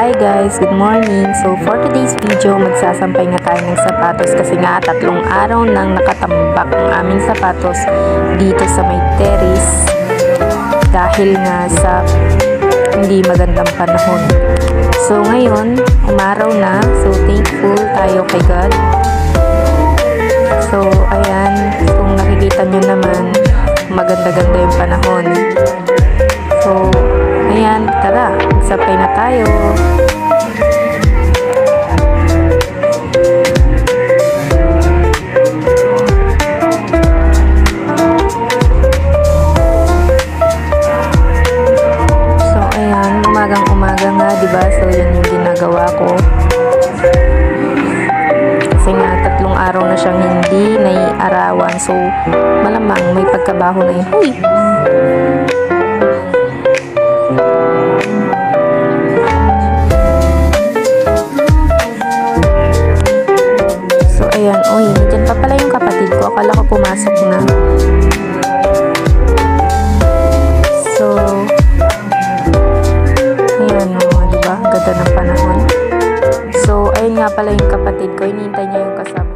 Hi guys, good morning. So for today's video, magsasampay nga tayo ng sapatos kasi nga 3 araw nang nakatambak ang aming sapatos dito sa may terrace dahil nga sa hindi magandang panahon. So ngayon, umaraw na. So thankful tayo kay God. So ayan, kung nakikita nyo naman, maganda-ganda yung panahon. So ayan, tara, magsapay na tayo. So ayan, umagang-umaga nga, diba? So yun yung ginagawa ko. Kasi nga 3 araw na siyang hindi naiarawan. So malamang may pagkabaho na yun. Uy! Ayan, uy, dyan pa pala yung kapatid ko. Akala ko pumasok na. So, ayan o, diba? Ganda ng panahon. So, ayun nga pala yung kapatid ko. Hinihintay niya yung kasama.